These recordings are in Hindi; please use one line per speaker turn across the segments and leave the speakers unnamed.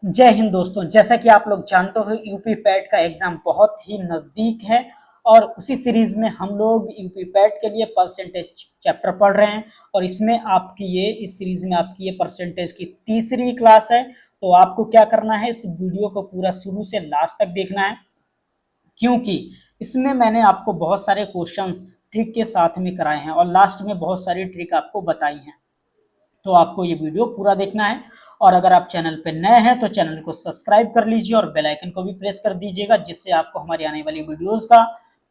जय हिंद दोस्तों। जैसा कि आप लोग जानते हो यूपी पैट का एग्जाम बहुत ही नज़दीक है और उसी सीरीज में हम लोग यूपी पैट के लिए परसेंटेज चैप्टर पढ़ रहे हैं। और इसमें आपकी ये इस सीरीज में आपकी ये परसेंटेज की तीसरी क्लास है। तो आपको क्या करना है, इस वीडियो को पूरा शुरू से लास्ट तक देखना है, क्योंकि इसमें मैंने आपको बहुत सारे क्वेश्चंस ट्रिक के साथ में कराए हैं और लास्ट में बहुत सारी ट्रिक आपको बताई हैं। तो आपको ये वीडियो पूरा देखना है। और अगर आप चैनल पे नए हैं तो चैनल को सब्सक्राइब कर लीजिए और बेल आइकन को भी प्रेस कर दीजिएगा, जिससे आपको हमारी आने वाली वीडियोस का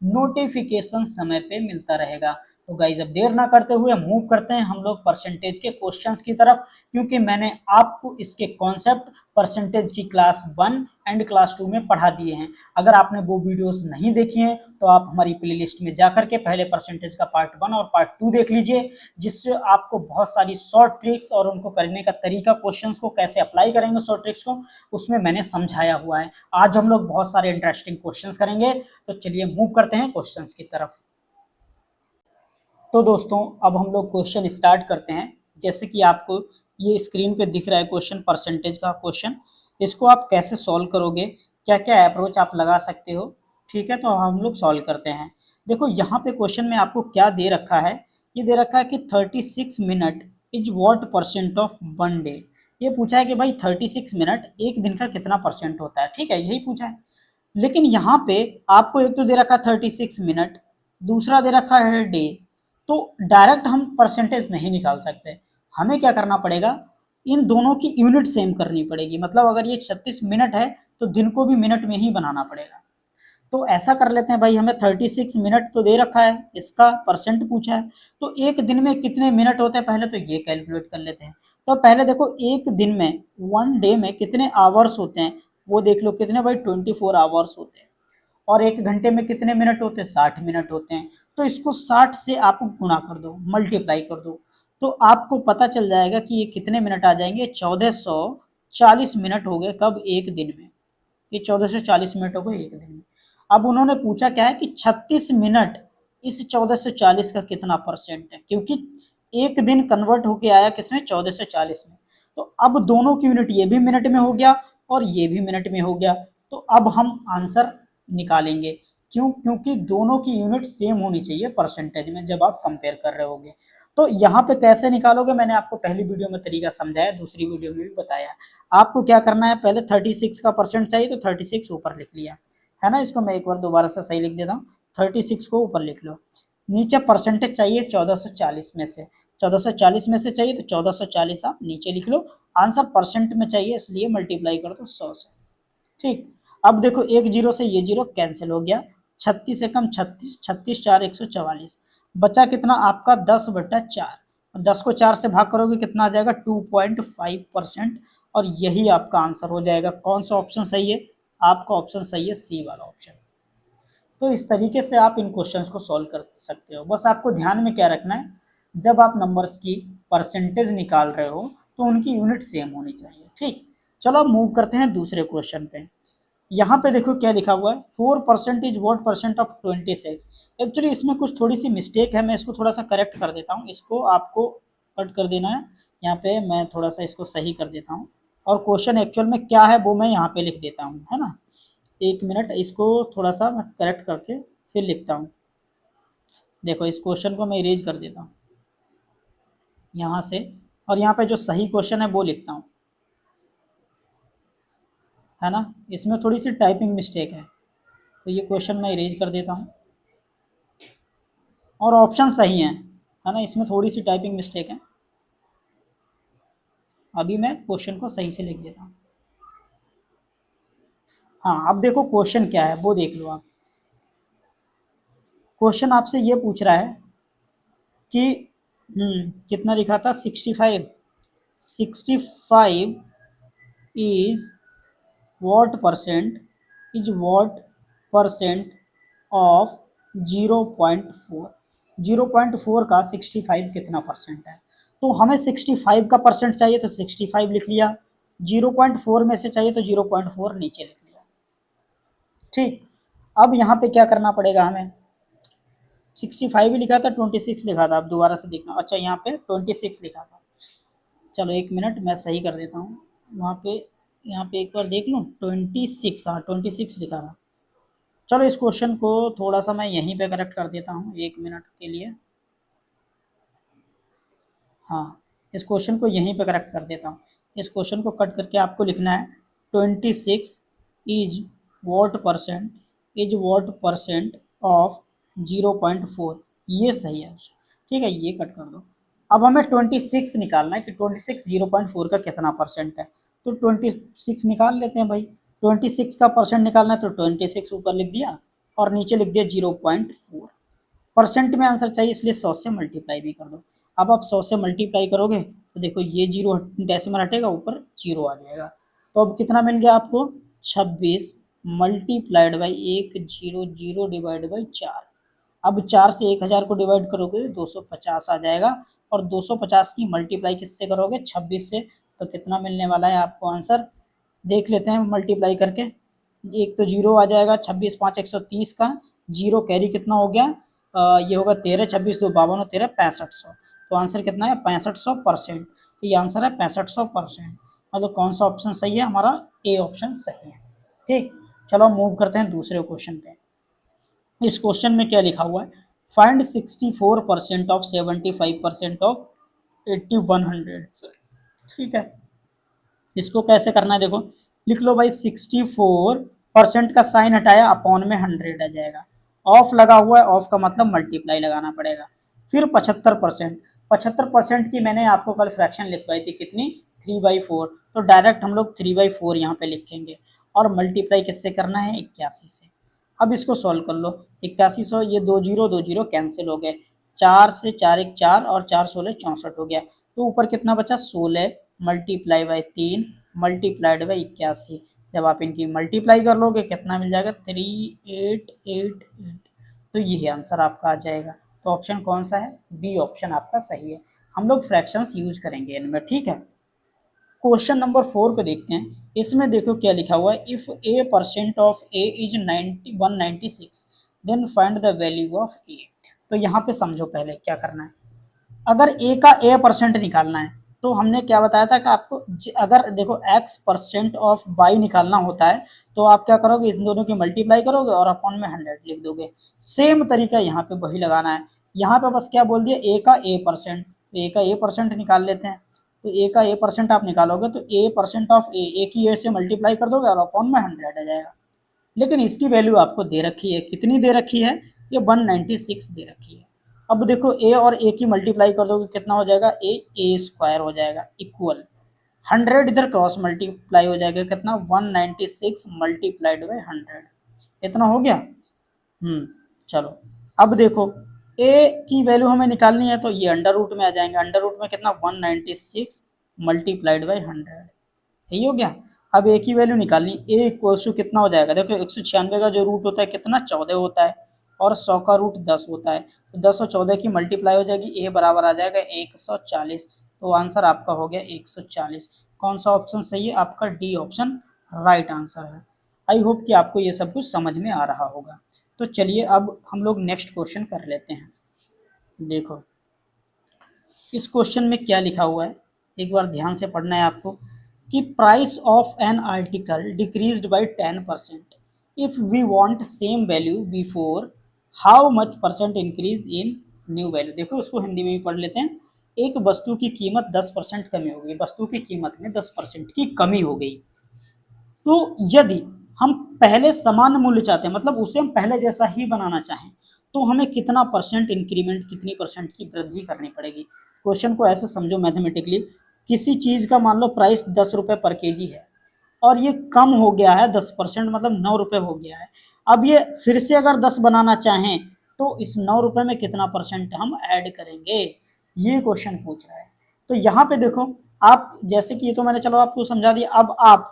नोटिफिकेशन समय पे मिलता रहेगा। तो गाइज अब देर ना करते हुए मूव करते हैं हम लोग परसेंटेज के क्वेश्चंस की तरफ, क्योंकि मैंने आपको इसके कॉन्सेप्ट परसेंटेज की क्लास 1 एंड क्लास 2 में पढ़ा दिए हैं। अगर आपने वो वीडियोस नहीं देखी हैं तो आप हमारी प्लेलिस्ट में जाकर के पहले परसेंटेज का पार्ट 1 और पार्ट 2 देख लीजिए, जिससे आपको बहुत सारी शॉर्ट ट्रिक्स और उनको करने का तरीका, क्वेश्चंस को कैसे अप्लाई करेंगे शॉर्ट ट्रिक्स को, उसमें मैंने समझाया हुआ है। आज हम लोग बहुत सारे इंटरेस्टिंग क्वेश्चंस करेंगे, तो चलिए मूव करते हैं क्वेश्चंस की तरफ। तो दोस्तों अब हम लोग क्वेश्चन स्टार्ट करते हैं। जैसे कि आपको ये स्क्रीन पे दिख रहा है क्वेश्चन, परसेंटेज का क्वेश्चन। इसको आप कैसे सॉल्व करोगे, क्या क्या अप्रोच आप लगा सकते हो, ठीक है, तो हम लोग सॉल्व करते हैं। देखो यहाँ पे क्वेश्चन में आपको क्या दे रखा है, ये दे रखा है कि 36 minute is what percent of one day. ये पूछा है कि भाई 36 मिनट एक दिन का कितना परसेंट होता है, ठीक है, यही पूछा है। लेकिन यहाँ पे आपको एक तो दे रखा है 36 मिनट, दूसरा दे रखा है डे। तो डायरेक्ट हम परसेंटेज नहीं निकाल सकते, हमें क्या करना पड़ेगा, इन दोनों की यूनिट सेम करनी पड़ेगी। मतलब अगर ये 36 मिनट है तो दिन को भी मिनट में ही बनाना पड़ेगा। तो ऐसा कर लेते हैं भाई, हमें 36 मिनट तो दे रखा है, इसका परसेंट पूछा है, तो एक दिन में कितने मिनट होते हैं पहले तो ये कैलकुलेट कर लेते हैं। तो पहले देखो एक दिन में, वन डे में कितने आवर्स होते हैं वो देख लो, कितने भाई 24 आवर्स होते हैं। और एक घंटे में कितने मिनट होते हैं, 60 मिनट होते हैं। तो इसको 60 से आप गुणा कर दो, मल्टीप्लाई कर दो, तो आपको पता चल जाएगा कि ये कितने मिनट आ जाएंगे, 1440 मिनट हो गए कब, एक दिन में। ये 1440 मिनट हो गए एक दिन में। अब उन्होंने पूछा क्या है कि 36 मिनट इस 1440 का कितना परसेंट है, क्योंकि एक दिन कन्वर्ट होके आया किसमें, 1440 में। तो अब दोनों की यूनिट, ये भी मिनट में हो गया और ये भी मिनट में हो गया। तो अब हम आंसर निकालेंगे, क्यों, क्योंकि दोनों की यूनिट सेम होनी चाहिए परसेंटेज में जब आप कंपेयर कर रहे होगे। तो यहाँ पे कैसे निकालोगे, मैंने आपको पहली वीडियो में तरीका समझाया, दूसरी वीडियो में भी बताया। आपको क्या करना है, पहले 36 का परसेंट चाहिए तो 36 ऊपर लिख लिया है ना। इसको मैं एक बार दोबारा से सही लिख देता हूँ, 36 को ऊपर लिख लो। नीचे परसेंटेज चाहिए 1440 में से, 1440 में से चाहिए तो 1440 आप नीचे लिख लो। आंसर परसेंट में चाहिए इसलिए मल्टीप्लाई कर दो 100 से, ठीक। अब देखो एक जीरो से ये जीरो कैंसिल हो गया, 36 से कम 36, 36 4 144, बचा कितना आपका 10/4। 10 को 4 से भाग करोगे कितना आ जाएगा, 2.5%। और यही आपका आंसर हो जाएगा। कौन सा ऑप्शन सही है, आपका ऑप्शन सही है सी वाला ऑप्शन। तो इस तरीके से आप इन क्वेश्चंस को सॉल्व कर सकते हो। बस आपको ध्यान में क्या रखना है, जब आप नंबर्स की परसेंटेज निकाल रहे हो तो उनकी यूनिट सेम होनी चाहिए, ठीक। चलो अब मूव करते हैं दूसरे क्वेश्चन पे। यहाँ पे देखो क्या लिखा हुआ है, 4% is what percent of 26। Actually इसमें कुछ थोड़ी सी मिस्टेक है, मैं इसको थोड़ा सा करेक्ट कर देता हूँ। इसको आपको कट कर देना है, यहाँ पे मैं थोड़ा सा इसको सही कर देता हूँ। और क्वेश्चन एक्चुअल में क्या है वो मैं यहाँ पे लिख देता हूँ, है ना। एक मिनट, इसको थोड़ा सा मैं करेक्ट करके फिर लिखता हूँ। देखो इस क्वेश्चन को मैं इरेज कर देता हूँ यहाँ से, और यहाँ पे जो सही क्वेश्चन है वो लिखता हूँ, है ना। इसमें थोड़ी सी टाइपिंग मिस्टेक है, तो ये क्वेश्चन मैं इरेज कर देता हूँ। और ऑप्शन सही है ना, इसमें थोड़ी सी टाइपिंग मिस्टेक है। अभी मैं क्वेश्चन को सही से लिख देता हूँ। हाँ अब देखो क्वेश्चन क्या है वो देख लो आप। क्वेश्चन आपसे ये पूछ रहा है कि कितना लिखा था, 65। 65 is what percent, is what percent of 0.4। 0.4 का 65 कितना परसेंट है। तो हमें 65 का परसेंट चाहिए तो 65 लिख लिया, 0.4 में से चाहिए तो 0.4 नीचे लिख लिया, ठीक। अब यहाँ पे क्या करना पड़ेगा हमें, 65 ही लिखा था, 26 लिखा था, अब दोबारा से देखना, अच्छा यहाँ पे 26 लिखा था। चलो एक मिनट मैं सही कर देता हूँ, वहाँ पे यहाँ पे एक बार देख लूँ, 26, हाँ 26 लिखा था। चलो इस क्वेश्चन को थोड़ा सा मैं यहीं पे करेक्ट कर देता हूँ 1 मिनट के लिए। हाँ, इस क्वेश्चन को यहीं पे करेक्ट कर देता हूँ। इस क्वेश्चन को कट करके आपको लिखना है 26 इज वॉट परसेंट ऑफ 0.4, ये सही है। ठीक है, ये कट कर दो। अब हमें 26 निकालना है कि 26 0.4 का कितना परसेंट है। तो 26 निकाल लेते हैं भाई। 26 का परसेंट निकालना है तो 26 ऊपर लिख दिया और नीचे लिख दिया 0.4। परसेंट में आंसर चाहिए इसलिए 100 से मल्टीप्लाई भी कर दो। अब आप 100 से मल्टीप्लाई करोगे तो देखो ये जीरो डेसिमल हटेगा, ऊपर जीरो आ जाएगा। तो अब कितना मिल गया आपको, 26 मल्टीप्लाइड बाई 100 डिवाइड बाई 4। अब 4 से 1000 को डिवाइड करोगे 250 आ जाएगा, और 250 की मल्टीप्लाई किससे करोगे, 26 से। तो कितना मिलने वाला है आपको आंसर, देख लेते हैं मल्टीप्लाई करके। एक तो जीरो आ जाएगा, 26 5 130 का जीरो कैरी कितना हो गया, ये होगा 13, 26 2 52 और 13 6500। तो आंसर कितना है, 6500%। तो ये आंसर है 6500%। मतलब कौन सा ऑप्शन सही है हमारा, ए ऑप्शन सही है। ठीक, चलो मूव करते हैं दूसरे क्वेश्चन पे। इस क्वेश्चन में क्या लिखा हुआ है, फाइंड 64% ऑफ 75% ऑफ 8100। ठीक है, इसको कैसे करना है देखो, लिख लो भाई 64% का साइन हटाया, अपॉन में 100 आ जाएगा। ऑफ लगा हुआ है, ऑफ का मतलब मल्टीप्लाई लगाना पड़ेगा। फिर 75%, 75% की मैंने आपको कल फ्रैक्शन लिखवाई थी कितनी, 3/4। तो डायरेक्ट हम लोग 3/4 यहाँ पे लिखेंगे, और मल्टीप्लाई किससे करना है, 81 से। अब इसको सॉल्व कर लो, 8100, ये 2 जीरो कैंसिल हो गए, 4 से 4 1 4 और 4 16 64 हो गया। तो ऊपर कितना बचा, 16 मल्टीप्लाई बाई 3 मल्टीप्लाइड बाई 81। जब आप इनकी मल्टीप्लाई कर लोगे कितना मिल जाएगा, 3888। तो ये आंसर आपका आ जाएगा। तो ऑप्शन कौन सा है, बी ऑप्शन आपका सही है। हम लोग फ्रैक्शंस यूज करेंगे इनमें, ठीक है। क्वेश्चन नंबर 4 को देखते हैं। इसमें देखो क्या लिखा हुआ है, if a% of a is 196 then find the value of a। तो यहाँ पे समझो पहले क्या करना है। अगर a का a% निकालना है तो हमने क्या बताया था कि आपको अगर देखो x% ऑफ y निकालना होता है तो आप क्या करोगे, इन दोनों की मल्टीप्लाई करोगे और अपॉन में 100 लिख दोगे। सेम तरीका यहाँ पे वही लगाना है। यहाँ पे बस क्या बोल दिया, a का a%, तो a का a% निकाल लेते हैं। तो a का a% आप निकालोगे तो a% ऑफ a की a से मल्टीप्लाई कर दोगे और अपॉन में 100 आ जाएगा। लेकिन इसकी वैल्यू आपको दे रखी है, कितनी दे रखी है, ये 196 दे रखी है। अब देखो a और a की मल्टीप्लाई कर दोगे कितना हो जाएगा, a स्क्वायर हो जाएगा इक्वल 100, इधर क्रॉस मल्टीप्लाई हो जाएगा कितना, 196 मल्टीप्लाइड बाई 100। इतना हो गया। चलो अब देखो a की वैल्यू हमें निकालनी है तो ये अंडर रूट में आ जाएंगे। अंडर रूट में कितना, 196 मल्टीप्लाइड बाई 100, यही हो गया। अब a की वैल्यू निकालनी, a इक्वल्स टू कितना हो जाएगा, देखो 196 का जो रूट होता है कितना, 14 होता है, और 100 का रूट 10 होता है। तो 10 और 14 की मल्टीप्लाई हो जाएगी, a बराबर आ जाएगा 140। तो आंसर आपका हो गया 140। कौन सा ऑप्शन सही है आपका, डी ऑप्शन राइट आंसर है। आई होप कि आपको ये सब कुछ समझ में आ रहा होगा। तो चलिए अब हम लोग नेक्स्ट क्वेश्चन कर लेते हैं। देखो इस क्वेश्चन में क्या लिखा हुआ है, एक बार ध्यान से पढ़ना है आपको, कि price of an article decreased by 10%, if we want same value before, how much percent increase in new value. देखो उसको हिंदी में भी पढ़ लेते हैं। एक वस्तु की कीमत 10% कमी हो गई, वस्तु की कीमत में 10% की कमी हो गई। तो यदि हम पहले समान मूल्य चाहते हैं, मतलब उसे हम पहले जैसा ही बनाना चाहें, तो हमें कितना परसेंट इंक्रीमेंट, कितनी परसेंट की वृद्धि करनी पड़ेगी। क्वेश्चन को ऐसे समझो मैथमेटिकली, किसी चीज़ का मान लो प्राइस 10 रुपये पर केजी है और ये कम हो गया है 10%, मतलब 9 रुपये हो गया है। अब ये फिर से अगर 10 बनाना चाहें तो इस 9 रुपये में कितना परसेंट हम ऐड करेंगे, ये क्वेश्चन पूछ रहा है। तो यहाँ पे देखो आप, जैसे कि ये तो मैंने चलो आपको समझा दिया। अब आप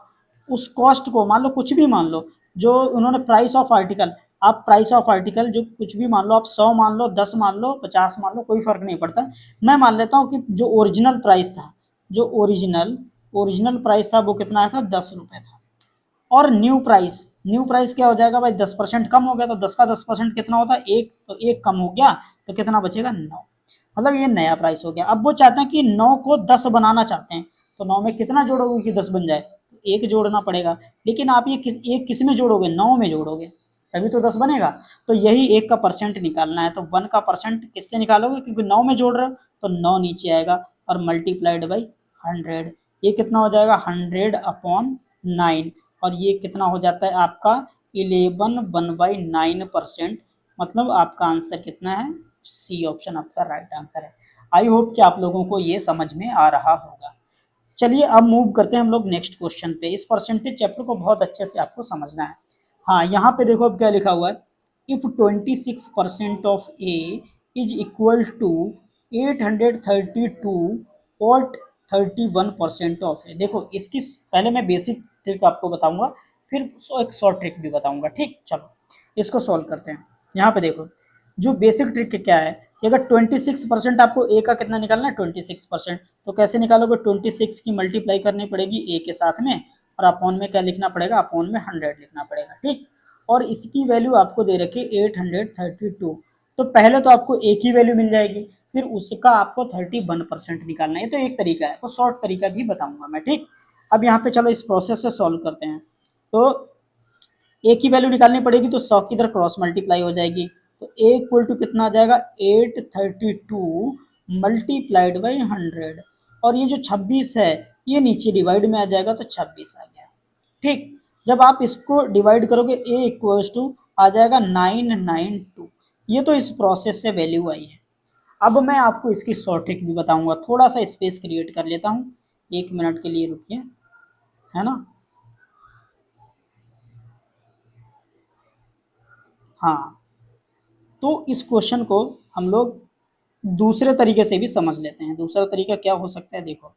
उस कॉस्ट को मान लो, कुछ भी मान लो, जो उन्होंने प्राइस ऑफ आर्टिकल, आप प्राइस ऑफ आर्टिकल जो कुछ भी मान लो, आप 100 मान लो, 10 मान लो, 50 मान लो, कोई फर्क नहीं पड़ता। मैं मान लेता हूँ कि जो ओरिजिनल प्राइस था, जो ओरिजिनल प्राइस था वो कितना आया था, 10 रुपये था। और न्यू प्राइस क्या हो जाएगा भाई, 10% कम हो गया। तो 10 का 10% कितना होता है, एक, तो एक कम हो गया तो कितना बचेगा, 9। मतलब ये नया प्राइस हो गया। अब वो चाहते हैं कि 9 को 10 बनाना चाहते हैं, तो 9 में कितना जोड़ोगे कि 10 बन जाए, एक जोड़ना पड़ेगा, लेकिन आप ये एक किस में जोड़ोगे, 9 में जोड़ोगे, तभी तो 10 बनेगा। तो यही एक का परसेंट निकालना है, तो 1 का परसेंट किससे निकालोगे, क्योंकि 9 में जोड़ रहे हो तो 9 नीचे आएगा और मल्टीप्लाइड बाई 100। ये कितना हो जाएगा, 100/9, और ये कितना हो जाता है आपका 11/9%। मतलब आपका आंसर कितना है, सी ऑप्शन आपका राइट आंसर है। आई होप कि आप लोगों को ये समझ में आ रहा होगा। चलिए अब मूव करते हैं हम लोग नेक्स्ट क्वेश्चन पे। इस परसेंटेज चैप्टर को बहुत अच्छे से आपको समझना है। हाँ, यहाँ पे देखो अब क्या लिखा हुआ है, if 26% of A is equal to 832 और 31% ऑफ ए। देखो इसकी पहले मैं बेसिक ट्रिक आपको बताऊंगा, फिर एक शॉर्ट ट्रिक भी बताऊंगा, ठीक। चलो इसको सॉल्व करते हैं। यहाँ पे देखो जो बेसिक ट्रिक क्या है कि अगर 26% आपको ए का कितना निकालना है, 26%, तो कैसे निकालोगे, 26 की मल्टीप्लाई करनी पड़ेगी ए के साथ में, और अपॉन में क्या लिखना पड़ेगा, अपॉन में 100 लिखना पड़ेगा, ठीक। और इसकी वैल्यू आपको दे रखी है 832। तो पहले तो आपको ए की वैल्यू मिल जाएगी, फिर उसका आपको 31% निकालना है। तो एक तरीका है, तो शॉर्ट तरीका भी बताऊंगा मैं, ठीक। अब यहाँ पे चलो इस प्रोसेस से सॉल्व करते हैं। तो ए की वैल्यू निकालनी पड़ेगी, तो 100 की इधर क्रॉस मल्टीप्लाई हो जाएगी, तो ए इक्वल टू कितना आ जाएगा, 832 मल्टीप्लाइड बाई 100, और ये जो 26 है ये नीचे डिवाइड में आ जाएगा, तो 26 आ गया, ठीक। जब आप इसको डिवाइड करोगे ए इक्वल्स टू आ जाएगा 992। ये तो इस प्रोसेस से वैल्यू आई है। अब मैं आपको इसकी शॉर्ट ट्रिक भी बताऊंगा, थोड़ा सा स्पेस क्रिएट कर लेता हूँ, 1 मिनट के लिए रुकिए, है ना। हाँ, तो इस क्वेश्चन को हम लोग दूसरे तरीके से भी समझ लेते हैं। दूसरा तरीका क्या हो सकता है, देखो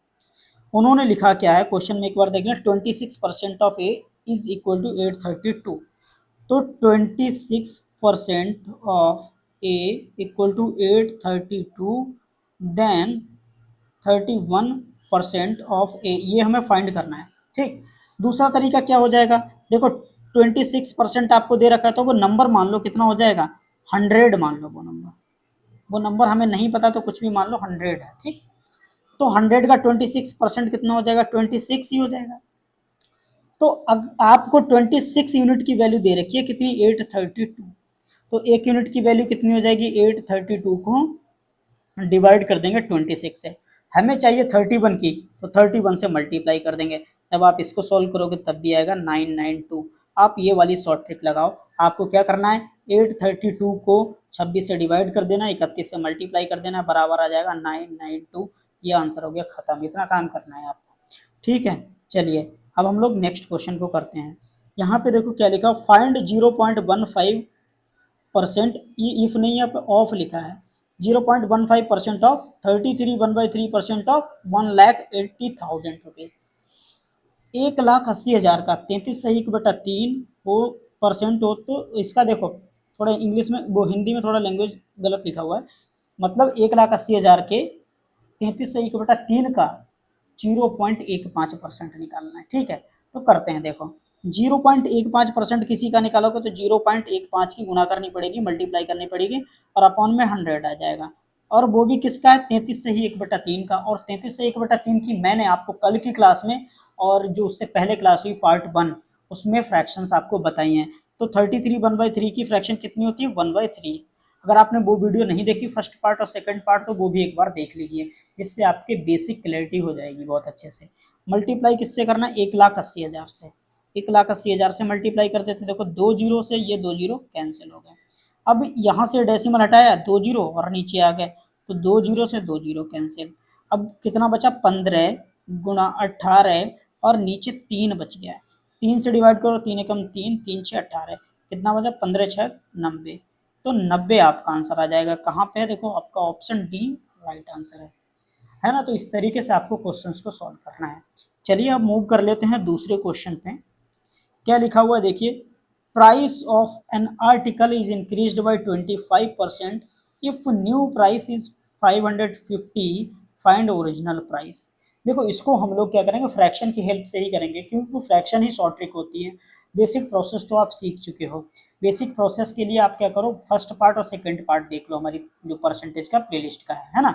उन्होंने लिखा क्या है क्वेश्चन में, एक बार देख लें। 26% of A is equal to 832। तो 26% of A equal to 832, then 31% of A, ये हमें फाइंड करना है, ठीक। दूसरा तरीका क्या हो जाएगा, देखो 26% आपको दे रखा है, तो वो नंबर मान लो कितना हो जाएगा, 100 मान लो। वो नंबर हमें नहीं पता, तो कुछ भी मान लो, 100 है, ठीक। तो 100 का 26% कितना हो जाएगा, 26 ही हो जाएगा। तो आपको 26 यूनिट की वैल्यू दे रखी है कितनी, 832। तो एक यूनिट की वैल्यू कितनी हो जाएगी, 832 को डिवाइड कर देंगे 26 से। हमें चाहिए 31 की, तो 31 से मल्टीप्लाई कर देंगे। जब आप इसको सॉल्व करोगे तब भी आएगा 992। आप ये वाली शॉर्ट ट्रिक लगाओ। आपको क्या करना है, 832 को 26 से डिवाइड कर देना, 31 से मल्टीप्लाई कर देना, बराबर आ जाएगा 992। ये आंसर हो गया खत्म। इतना काम करना है आपको, ठीक है। चलिए अब हम लोग नेक्स्ट क्वेश्चन को करते हैं। यहाँ पे देखो क्या लिखा, फाइंड 0.15%, ये इफ नहीं है, ऑफ लिखा है। 0.15% ऑफ 33 ऑफ 1,80,000 रुपीज। 1,80,000 का 33 सही बटा 3 वो परसेंट हो, तो इसका देखो थोड़ा इंग्लिश में, वो हिंदी में थोड़ा लैंग्वेज गलत लिखा हुआ है। मतलब 1,80,000 के 33 सही बटा 3 का 0.15% निकालना है, ठीक है। तो करते हैं, देखो 0.15% किसी का निकालोगे तो 0.15 की गुना करनी पड़ेगी, मल्टीप्लाई करनी पड़ेगी, और अपॉन में 100 आ जाएगा। और वो भी किसका है, 33 से ही 1/3 का। और 33 से 1/3 की मैंने आपको कल की क्लास में, और जो उससे पहले क्लास हुई पार्ट 1, उसमें फ्रैक्शंस आपको बताई हैं। तो 33 1/3 की फ्रैक्शन कितनी होती है, 1/3। अगर आपने वो वीडियो नहीं देखी फर्स्ट पार्ट और सेकंड पार्ट, तो वो भी एक बार देख लीजिए, जिससे आपके बेसिक क्लैरिटी हो जाएगी बहुत अच्छे से। मल्टीप्लाई किससे करना है, 1,80,000 से। 1,80,000 से मल्टीप्लाई कर देते, देखो 2 जीरो से ये 2 जीरो कैंसिल हो गए। अब यहाँ से डेसिमल हटाया, 2 जीरो और नीचे आ गए, तो 2 जीरो से 2 जीरो कैंसिल। अब कितना बचा, 15 गुणा 18, और नीचे 3 बच गया है। 3 से डिवाइड करो, 3 एकम 3, 3 6 18, कितना बचा, 15 6 90। तो 90 आपका आंसर आ जाएगा। कहाँ पे है, देखो आपका ऑप्शन डी राइट आंसर है ना। तो इस तरीके से आपको क्वेश्चंस को सॉल्व करना है। चलिए अब मूव कर लेते हैं दूसरे क्वेश्चन पे। क्या लिखा हुआ है, देखिए, price of an article is increased by 25% if new price is 550, find original price. देखो इसको हम लोग क्या करेंगे, फ्रैक्शन की हेल्प से ही करेंगे, क्योंकि फ्रैक्शन ही शॉर्ट ट्रिक होती है। बेसिक प्रोसेस तो आप सीख चुके हो। बेसिक प्रोसेस के लिए आप क्या करो, फर्स्ट पार्ट और सेकंड पार्ट देख लो, हमारी जो परसेंटेज का प्लेलिस्ट का है ना।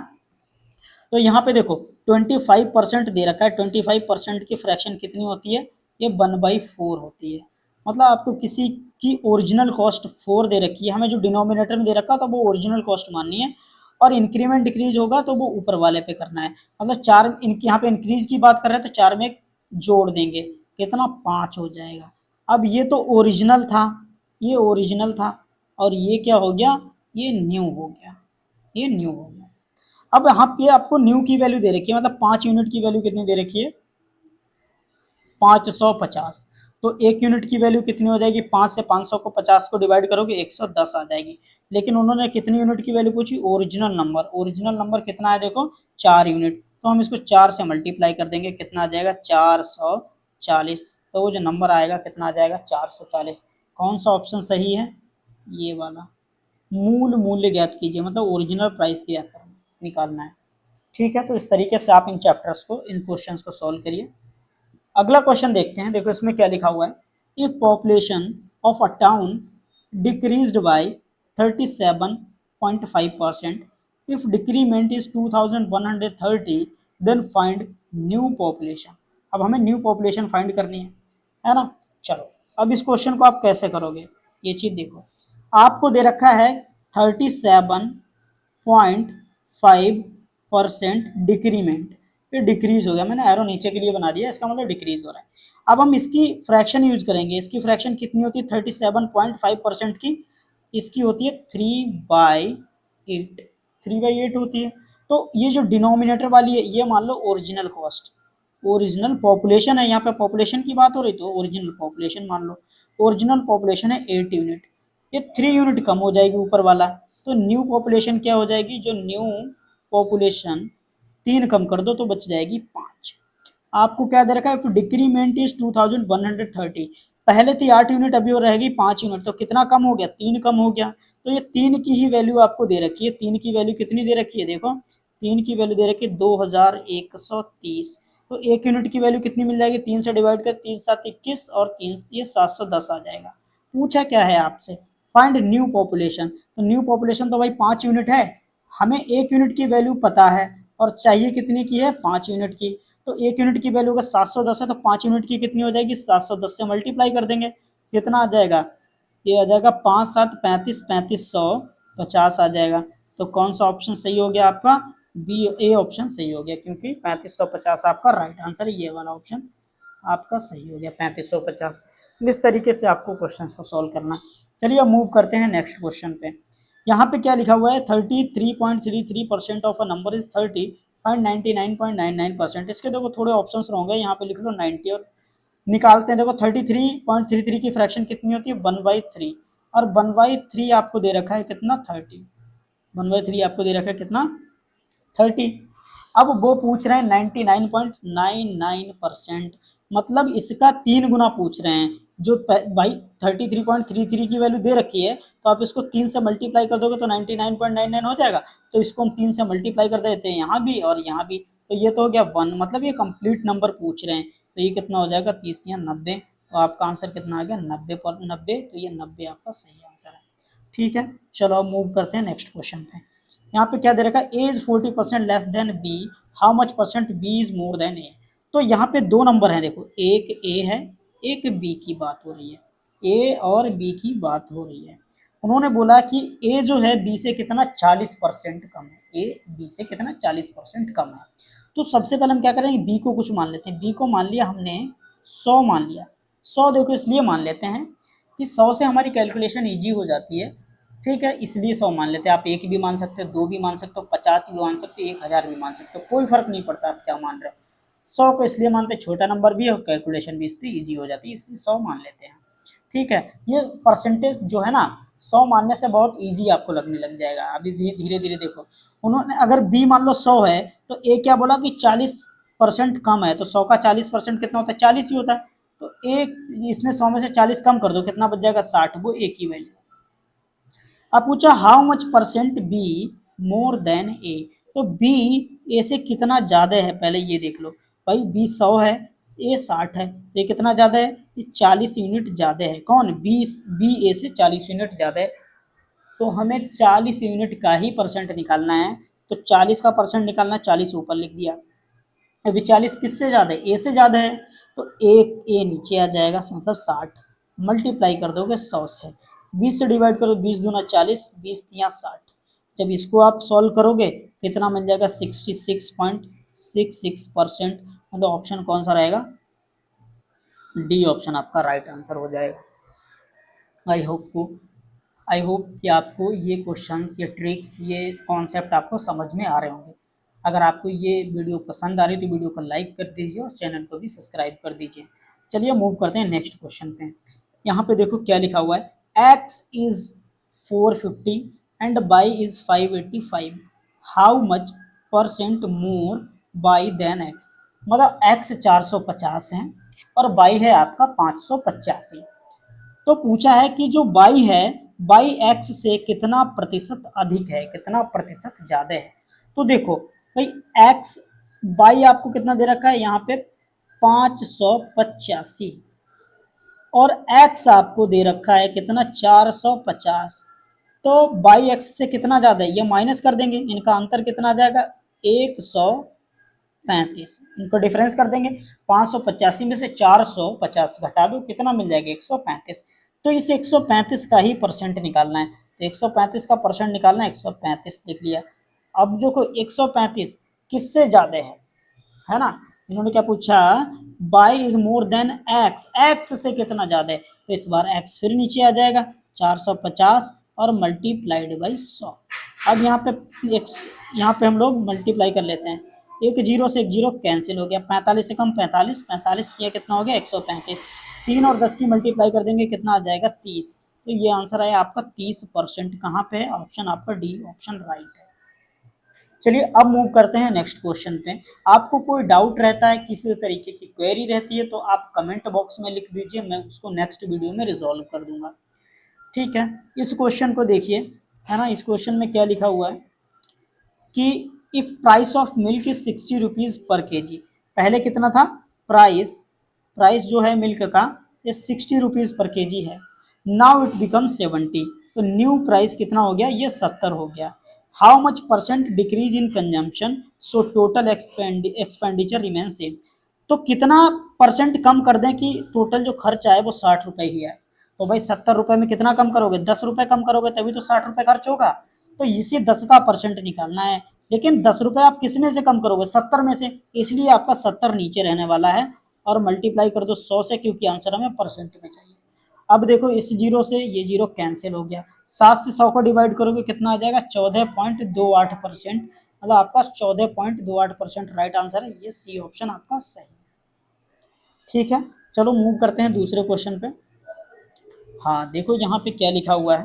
तो यहाँ पे देखो 25% दे रखा है, 25% की फ्रैक्शन कितनी होती है, ये 1/4 होती है। मतलब आपको किसी की ओरिजिनल कॉस्ट 4 दे रखी है, हमें जो डिनोमिनेटर में दे रखा तो वो ओरिजिनल कॉस्ट माननी है, और इंक्रीमेंट डिक्रीज होगा तो वो ऊपर वाले पे करना है। मतलब 4 यहाँ पे इंक्रीज की बात कर रहे हैं तो 4 में एक जोड़ देंगे, कितना 5 हो जाएगा। अब ये तो ओरिजिनल था, ये ओरिजिनल था, और ये क्या हो गया, ये न्यू हो गया, ये न्यू हो गया। अब यहाँ पे आपको न्यू की वैल्यू दे रखी है, मतलब 5 यूनिट की वैल्यू कितनी दे रखी है, 550। तो एक यूनिट की वैल्यू कितनी हो जाएगी, 5 से 500 को 50 को डिवाइड करोगे 110 आ जाएगी। लेकिन उन्होंने कितनी यूनिट की वैल्यू पूछी, ओरिजिनल नंबर। ओरिजिनल नंबर कितना है देखो 4 यूनिट, तो हम इसको 4 से मल्टीप्लाई कर देंगे, कितना आ जाएगा 440। तो वो जो नंबर आएगा कितना आ जाएगा 440। कौन सा ऑप्शन सही है, ये वाला। मूल मूल्य ज्ञात कीजिए, मतलब ओरिजिनल प्राइस ज्ञात करना निकालना है। ठीक है, तो इस तरीके से आप इन चैप्टर्स को, इन क्वेश्चंस को सॉल्व करिए। अगला क्वेश्चन देखते हैं, देखो इसमें क्या लिखा हुआ है। If population of a town decreased by 37.5%, if decrement is 2130, then find new population. अब हमें न्यू पॉपुलेशन फाइंड करनी है ना। चलो अब इस क्वेश्चन को आप कैसे करोगे, ये चीज देखो। आपको दे रखा है 37.5% डिक्रीमेंट, ये डिक्रीज हो गया, मैंने एरो नीचे के लिए बना दिया, इसका मतलब डिक्रीज हो रहा है। अब हम इसकी फ्रैक्शन यूज करेंगे। इसकी फ्रैक्शन कितनी होती है 37.5% की, इसकी होती है 3/8, 3/8 होती है। तो ये जो डिनोमिनेटर वाली है ये मान लो ओरिजिनल कॉस्ट, ओरिजिनल पॉपुलेशन है, यहाँ पे पॉपुलेशन की बात हो रही तो ओरिजिनल पॉपुलेशन मान लो। ओरिजिनल पॉपुलेशन है 8 यूनिट, ये 3 यूनिट कम हो जाएगी ऊपर वाला, तो न्यू पॉपुलेशन क्या हो जाएगी, जो न्यू पॉपुलेशन 3 कम कर दो तो बच जाएगी 5। आपको क्या दे रखा है, डिक्रीमेंट इज 2130, पहले थी 8 यूनिट, अभी और रहेगी 5 यूनिट, तो कितना कम हो गया, 3 कम हो गया। तो ये 3 की ही वैल्यू आपको दे रखी है। 3 की वैल्यू कितनी दे रखी है, देखो 3 की वैल्यू दे रखी है 2130। तो एक यूनिट की वैल्यू कितनी मिल जाएगी, 3 से डिवाइड कर, 3 7 21 और 3 ये 710 आ जाएगा। पूछा क्या है आपसे, फाइंड न्यू पॉपुलेशन। तो न्यू पॉपुलेशन तो भाई 5 यूनिट है, हमें एक यूनिट की वैल्यू पता है और चाहिए कितनी की है, 5 यूनिट की। तो एक यूनिट की वैल्यू अगर 710 है तो 5 यूनिट की कितनी हो जाएगी, 710 से मल्टीप्लाई कर देंगे, कितना आ जाएगा, ये आ जाएगा 5 7 35, 3550 आ जाएगा। तो कौन सा ऑप्शन सही हो गया आपका, बी, ए ऑप्शन सही हो गया, क्योंकि 3550 आपका राइट आंसर है, ये वाला ऑप्शन आपका सही हो गया 3550। इस तरीके से आपको क्वेश्चन को सॉल्व करना है। चलिए अब मूव करते हैं नेक्स्ट क्वेश्चन पे। यहाँ पे क्या लिखा हुआ है, 33.33% of a number is 30, find 99.99%। इसके देखो थोड़े ऑप्शंस होंगे, यहाँ पे लिख लो 90 और निकालते हैं। देखो 33.33 की फ्रैक्शन कितनी होती है, 1/3, और 1/3 आपको दे रखा है कितना 30, 1/3 आपको दे रखा है कितना 30। अब वो पूछ रहे हैं 99.99%, मतलब इसका 3 गुना पूछ रहे हैं। जो भाई 33.33 की वैल्यू दे रखी है, तो आप इसको 3 से मल्टीप्लाई कर दोगे तो 99.99 हो जाएगा। तो इसको हम 3 से मल्टीप्लाई कर देते हैं यहाँ भी और यहाँ भी, तो ये तो हो गया 1, मतलब ये कंप्लीट नंबर पूछ रहे हैं। तो ये कितना हो जाएगा 30 या 90, तो आपका आंसर कितना आ गया 90, तो ये 90 आपका सही आंसर है। ठीक है, चलो अब मूव करते हैं नेक्स्ट क्वेश्चन पे। यहाँ पे क्या दे रखा है, as 40% less than B, how much percent B is more than A. तो यहाँ पे दो नंबर हैं, देखो एक ए है एक बी की बात हो रही है, ए और बी की बात हो रही है। उन्होंने बोला कि ए जो है बी से कितना 40% कम है, ए बी से कितना 40% कम है। तो सबसे पहले हम क्या करेंगे, बी को कुछ मान लेते हैं। बी को मान लिया हमने 100 मान लिया। 100 देखो इसलिए मान लेते हैं कि 100 से हमारी कैलकुलेशन ईजी हो जाती है, ठीक है, इसलिए 100 मान लेते हैं। आप 1 भी मान सकते हो, 2 भी मान सकते हो, 50 भी मान सकते हो, 1000 भी मान सकते हो, कोई फर्क नहीं पड़ता आप क्या मान रहे हो। 100 को इसलिए मानते हैं, छोटा नंबर भी है और कैलकुलेशन भी इस पर ईजी हो जाती है, इसलिए 100 मान लेते हैं। ठीक है, ये परसेंटेज जो है ना 100 मानने से बहुत ईजी आपको लगने लग जाएगा। अभी धीरे धीरे देखो, उन्होंने अगर बी मान लो 100 है तो ए क्या बोला कि 40% कम है, तो 100 का 40% कितना होता है, 40 ही होता है। तो एक इसमें 100 में से 40 कम कर दो, कितना बच जाएगा 60, वो एक ही वैल्यू। अब पूछा how much percent B more than A, तो बी ए से कितना ज़्यादा है, पहले ये देख लो। भाई बी 100 है, ए 60 है, तो ये कितना ज़्यादा है, ये 40 यूनिट ज़्यादा है। कौन, बी ए से 40 यूनिट ज़्यादा है। तो हमें 40 यूनिट का ही परसेंट निकालना है, तो 40 का परसेंट निकालना है, 40 ऊपर लिख दिया, अभी 40 किससे ज़्यादा है, ए से ज़्यादा है, तो एक ए नीचे आ जाएगा, मतलब 60 मल्टीप्लाई कर दोगे 100 से, 20 से डिवाइड करो, 20 दूना 40, 20 तिया 60। जब इसको आप सॉल्व करोगे कितना मिल जाएगा, 66.66%। मतलब ऑप्शन कौन सा रहेगा, डी ऑप्शन आपका राइट आंसर हो जाएगा। आई होप कि आपको ये क्वेश्चंस, ये ट्रिक्स, ये कॉन्सेप्ट आपको समझ में आ रहे होंगे। अगर आपको ये वीडियो पसंद आ रही है तो वीडियो को लाइक कर दीजिए और चैनल को भी सब्सक्राइब कर दीजिए। चलिए मूव करते हैं नेक्स्ट क्वेश्चन पे। यहाँ पे देखो क्या लिखा हुआ है, x is 450 and y is 585, how much percent more y than x। मतलब x 450 है और y है आपका 585। तो पूछा है कि जो y है y x से कितना प्रतिशत अधिक है, कितना प्रतिशत ज्यादा है। तो देखो भाई x y आपको कितना दे रखा है यहाँ पे 585 और x आपको दे रखा है कितना 450। तो y x से कितना ज्यादा है, ये माइनस कर देंगे, इनका अंतर कितना आ जाएगा 135, इनको डिफरेंस कर देंगे, 585 में से 450 घटा दो, कितना मिल जाएगा 135। तो इस 135 का ही परसेंट निकालना है, तो 135 का परसेंट निकालना है, 135 लिख लिया। अब देखो 135 किससे ज्यादा है ना, इन्होंने क्या पूछा, y is more then x, x से कितना ज्यादा है, तो इस बार x फिर नीचे आ जाएगा 450 और मल्टीप्लाइड बाई 100। अब यहाँ पे हम लोग मल्टीप्लाई कर लेते हैं, एक जीरो से एक जीरो कैंसिल हो गया, 45 से कम 45, 45 ये कितना हो गया 135, 3 और 10 की मल्टीप्लाई कर देंगे कितना आ जाएगा 30। तो ये आंसर आया आपका 30%। कहाँ पे है, ऑप्शन आपका डी ऑप्शन राइट है। चलिए अब मूव करते हैं नेक्स्ट क्वेश्चन पे। आपको कोई डाउट रहता है, किसी तरीके की क्वेरी रहती है तो आप कमेंट बॉक्स में लिख दीजिए, मैं उसको नेक्स्ट वीडियो में रिजॉल्व कर दूंगा। ठीक है, इस क्वेश्चन को देखिए, है ना, इस क्वेश्चन में क्या लिखा हुआ है कि if price of milk is 60 rupees per KG. पहले कितना था, प्राइस प्राइस जो है मिल्क का ये 60 रुपीज पर केजी है, नाउ इट बिकम 70, तो न्यू प्राइस कितना हो गया, ये 70 हो गया। How much percent decrease in consumption, so total expenditure remain same. तो कितना परसेंट कम कर दें कि टोटल जो खर्च आए वो 60 रुपए ही है। तो भाई 70 रुपए में कितना कम करोगे, 10 रुपए कम करोगे तभी तो 60 रुपए खर्च होगा। तो इसी 10 का परसेंट निकालना है, लेकिन 10 रुपए आप किस में से कम करोगे, 70 में से, इसलिए आपका 70 नीचे रहने वाला है और मल्टीप्लाई कर दो 100 से, क्योंकि आंसर हमें परसेंट में चाहिए। अब देखो इस जीरो से ये जीरो कैंसिल हो गया, 7 से 100 को डिवाइड करोगे कितना आ जाएगा 14.28%। मतलब आपका 14.28% राइट आंसर है, ये सी ऑप्शन आपका सही है। ठीक है, चलो मूव करते हैं दूसरे क्वेश्चन पे। हाँ देखो यहाँ पे क्या लिखा हुआ है,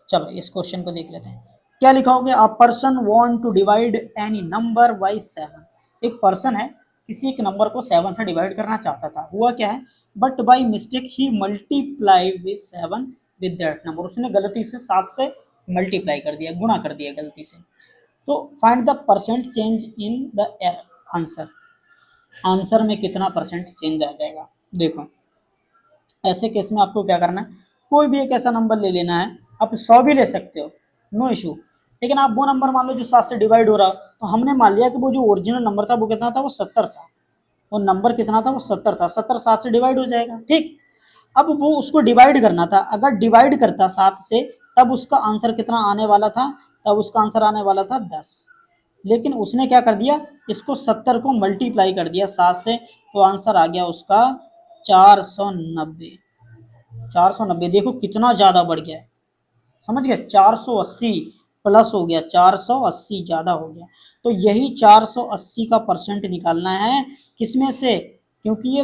चलो इस क्वेश्चन को देख लेते हैं। क्या लिखा होगा, a person want to divide any number by 7। एक पर्सन है, किसी एक नंबर को 7 से डिवाइड करना चाहता था, हुआ क्या है, but by mistake he multiply with 7 with that number, उसने गलती से 7 से मल्टीप्लाई कर दिया, गुणा कर दिया गलती से। तो find the percent change in the answer, answer में कितना परसेंट चेंज आ जाएगा। देखो ऐसे केस में आपको क्या करना है, कोई भी एक ऐसा नंबर ले लेना है, आप 100 भी ले सकते हो, नो इशू, लेकिन आप वो नंबर मान लो जो 7 से डिवाइड हो रहा हो। तो हमने मान लिया कि वो जो ओरिजिनल नंबर था वो कितना था, वो 70 था, वो नंबर कितना था, वो 70 था, 70 7 से डिवाइड हो जाएगा। ठीक, अब वो उसको डिवाइड करना था, अगर डिवाइड करता 7 से तब उसका आंसर कितना आने वाला था, तब उसका आंसर आने वाला था 10, लेकिन उसने क्या कर दिया, इसको 70 को मल्टीप्लाई कर दिया 7 से, तो आंसर आ गया उसका 490। 490 देखो कितना ज़्यादा बढ़ गया है, समझ गए, 480 प्लस हो गया, 480 ज़्यादा हो गया। तो यही 480 का परसेंट निकालना है, किसमें से, क्योंकि ये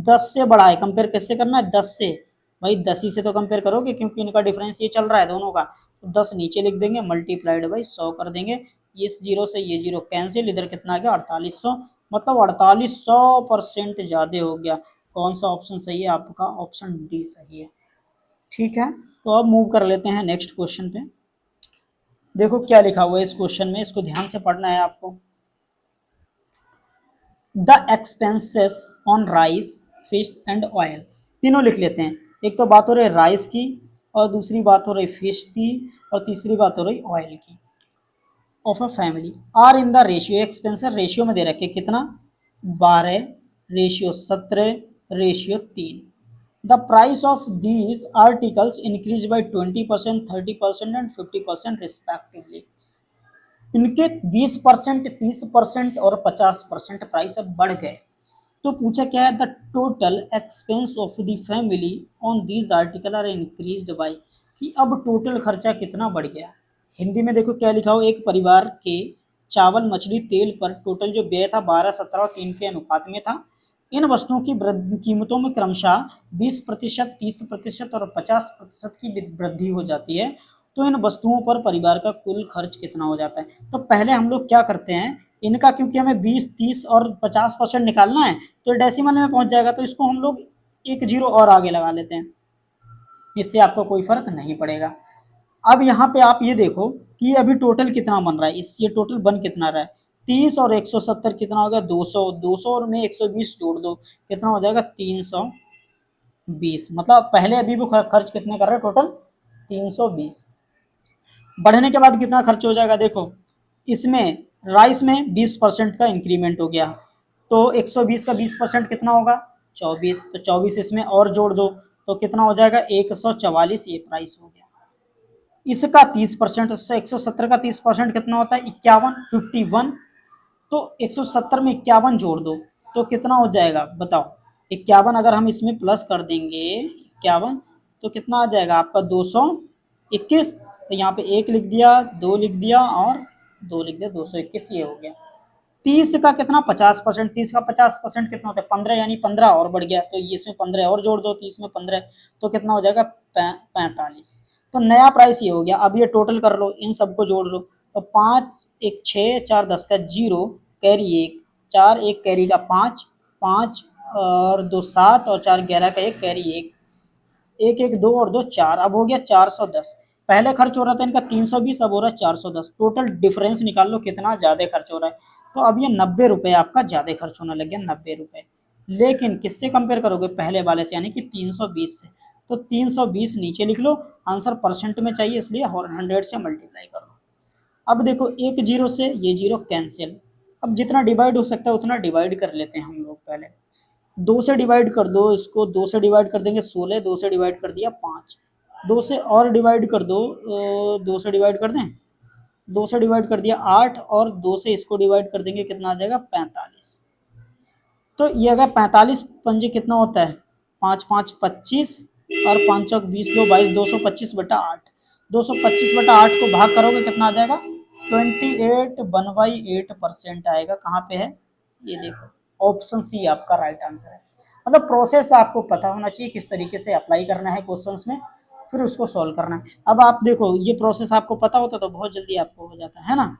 10 से बड़ा है, कंपेयर कैसे करना है 10 से, भाई 10 ही से तो कंपेयर करोगे, क्योंकि इनका डिफरेंस ये चल रहा है दोनों का। तो 10 नीचे लिख देंगे, मल्टीप्लाइड बाई 100 कर देंगे, इस जीरो से ये जीरो कैंसिल, इधर कितना आ गया 4800, मतलब 4800% ज़्यादा हो गया। कौन सा ऑप्शन सही है आपका, ऑप्शन डी सही है। ठीक है, तो अब मूव कर लेते हैं नेक्स्ट क्वेश्चन पे। देखो क्या लिखा हुआ है इस क्वेश्चन में, इसको ध्यान से पढ़ना है आपको। The expenses on rice, fish and oil, तीनों लिख लेते हैं। एक तो बात हो रही है राइस की, और दूसरी बात हो रही फिश की, और तीसरी बात हो रही ऑयल की। Of a family are in the ratio, expenses ratio में दे रखे कितना 12 ratio 17 ratio 3। The price of these articles increase by 20%, 30% and 50% respectively. इनके 20%, 30% और 50% प्राइस अब बढ़ गए। तो पूछा क्या है, the total expense of the family on these article are increased by, कि अब टोटल खर्चा कितना बढ़ गया। हिंदी में देखो क्या लिखा हो, एक परिवार के चावल मछली तेल पर टोटल जो व्यय था 12, 17 और 3 के अनुपात में था। इन वस्तुओं की कीमतों में क्रमशः 20%, 30% और 50% की वृद्धि हो जाती है। तो इन वस्तुओं पर परिवार का कुल खर्च कितना हो जाता है। तो पहले हम लोग क्या करते हैं, इनका क्योंकि हमें 20, 30 और 50% निकालना है तो डेसिमल में पहुंच जाएगा, तो इसको हम लोग एक जीरो और आगे लगा लेते हैं, इससे आपको कोई फर्क नहीं पड़ेगा। अब यहाँ पे आप ये देखो कि अभी टोटल कितना बन रहा है, इस ये टोटल बन कितना रहा है, 30 और 170 कितना हो गया 200, 200 और में 120 जोड़ दो कितना हो जाएगा 320। मतलब पहले अभी वो खर्च कितने कर रहे हैं टोटल 320। बढ़ने के बाद कितना खर्च हो जाएगा, देखो इसमें राइस में 20% का इंक्रीमेंट हो गया, तो 120 का 20% कितना होगा 24, तो 24 इसमें और जोड़ दो तो कितना हो जाएगा 144, ये प्राइस हो गया। इसका 30%, 170 का 30% कितना होता है 51, 51। तो 170 में 51 जोड़ दो तो कितना हो जाएगा बताओ, 51 अगर हम इसमें प्लस कर देंगे 51 तो कितना आ जाएगा आपका 221। तो यहाँ पे 1 लिख दिया, 2 लिख दिया और 2 लिख दिया, 221 ये हो गया। 30 का कितना 50%, 30 का 50% कितना होता है 15, यानी 15 और बढ़ गया, तो ये इसमें 15 और जोड़ दो 30 में 15 तो कितना हो जाएगा 45। तो नया प्राइस ये हो गया। अब ये टोटल कर लो, इन सबको जोड़ लो, तो 5 1 6 4 10 का 0 कैरी 1 4 1 कैरी का 5 5 और 2 7 और 4 11 का 1 कैरी 1 1 1 2 और 2 4, अब हो गया 410। पहले खर्च हो रहा था इनका 320, अब हो रहा है 410। टोटल डिफरेंस निकाल लो कितना ज़्यादा खर्च हो रहा है। तो अब ये 90 रुपये आपका ज़्यादा खर्च होने लग गया, 90 रुपये। लेकिन किससे कंपेयर करोगे पहले वाले से, यानी कि 320 से। तो 320 नीचे लिख लो, आंसर परसेंट में चाहिए इसलिए 100 से मल्टीप्लाई कर लो। अब देखो एक जीरो से ये जीरो कैंसिल, अब जितना डिवाइड हो सकता है उतना डिवाइड कर लेते हैं हम लोग। पहले 2 से डिवाइड कर दो, इसको 2 से डिवाइड कर देंगे 16, 2 से डिवाइड कर दिया 5, 2 से और डिवाइड कर दो, 2 से डिवाइड कर दें, 2 से डिवाइड कर दिया 8 और 2 से इसको डिवाइड कर देंगे कितना आ जाएगा 45। तो ये अगर 45 पंजे कितना होता है 5 5 25 और 5 चौक 20 2 22, 225/8, 225/8 को भाग करोगे कितना आ जाएगा 28/8% आएगा। कहाँ पे है ये देखो, ऑप्शन सी आपका राइट आंसर है। मतलब प्रोसेस आपको पता होना चाहिए किस तरीके से अप्लाई करना है क्वेश्चंस में, फिर उसको सॉल्व करना है। अब आप देखो ये प्रोसेस आपको पता होता तो बहुत जल्दी आपको हो जाता है ना।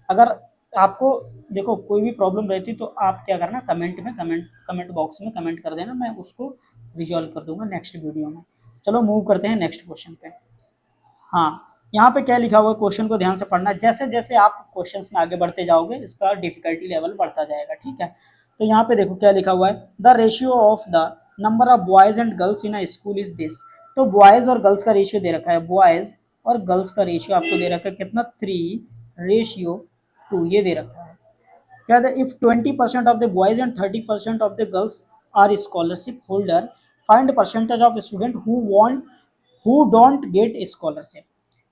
अगर आपको देखो कोई भी प्रॉब्लम रहती तो आप क्या करना, कमेंट बॉक्स में कमेंट कर देना, मैं उसको रिजॉल्व कर दूंगा नेक्स्ट वीडियो में। चलो मूव करते हैं नेक्स्ट क्वेश्चन पे। हाँ, यहाँ पे क्या लिखा हुआ है क्वेश्चन को ध्यान से पढ़ना, जैसे जैसे आप क्वेश्चंस में आगे बढ़ते जाओगे इसका डिफिकल्टी लेवल बढ़ता जाएगा, ठीक है। तो यहाँ पे देखो क्या लिखा हुआ है, the ratio of the number of boys and girls in a school is this. तो बॉयज और गर्ल्स का रेशियो दे रखा है, बॉयज और गर्ल्स का रेशियो आपको दे रखा है कितना 3:2 ये दे रखा है। क्या if 20% of the boys and 30% of the girls are scholarship holder, find percentage of student who don't get scholarship.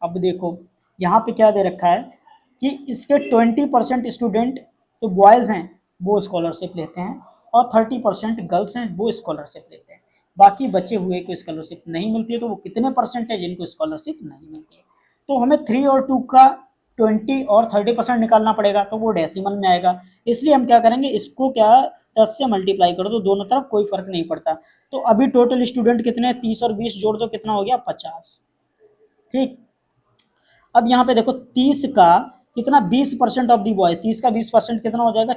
अब देखो यहाँ पे क्या दे रखा है कि इसके 20% स्टूडेंट जो बॉयज़ हैं वो स्कॉलरशिप लेते हैं और 30% गर्ल्स हैं वो स्कॉलरशिप लेते हैं, बाकी बचे हुए को स्कॉलरशिप नहीं मिलती है। तो वो कितने परसेंटेज इनको स्कॉलरशिप नहीं मिलती है। तो हमें 3 और 2 का 20 और 30% निकालना पड़ेगा, तो वो डेसिमल में आएगा। इसलिए हम क्या करेंगे, इसको क्या 10 से मल्टीप्लाई कर दो, दोनों तरफ कोई फर्क नहीं पड़ता। तो अभी टोटल स्टूडेंट कितने, 30 और 20 जोड़ दो कितना हो गया 50, ठीक। अब यहाँ पे देखो 30 का कितना 20% ऑफ दी बॉयज, 30 का 20% कितना हो जाएगा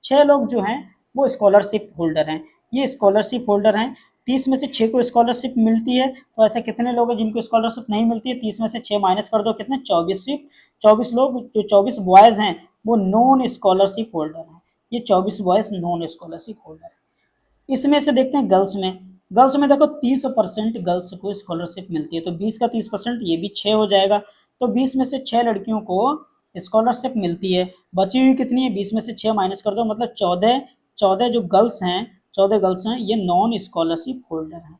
6 लोग जो हैं वो स्कॉलरशिप होल्डर हैं, ये स्कॉलरशिप होल्डर हैं। 30 में से 6 को स्कॉलरशिप मिलती है, तो ऐसे कितने लोग हैं जिनको स्कॉलरशिप नहीं मिलती है। 30 में से 6 माइनस कर दो कितने 24 लोग, जो 24 बॉयज़ हैं वो नॉन स्कॉलरशिप होल्डर हैं। ये 24 बॉयज़ नॉन स्कॉलरशिप होल्डर है। इसमें से देखते हैं गर्ल्स में देखो 30% गर्ल्स को स्कॉलरशिप मिलती है, तो 20 का 30% ये भी 6 हो जाएगा। तो 20 में से 6 लड़कियों को स्कॉलरशिप मिलती है। बची हुई कितनी है, 20 में से 6 माइनस कर दो, मतलब 14 14 जो गर्ल्स हैं, 14 गर्ल्स हैं, ये नॉन स्कॉलरशिप होल्डर हैं,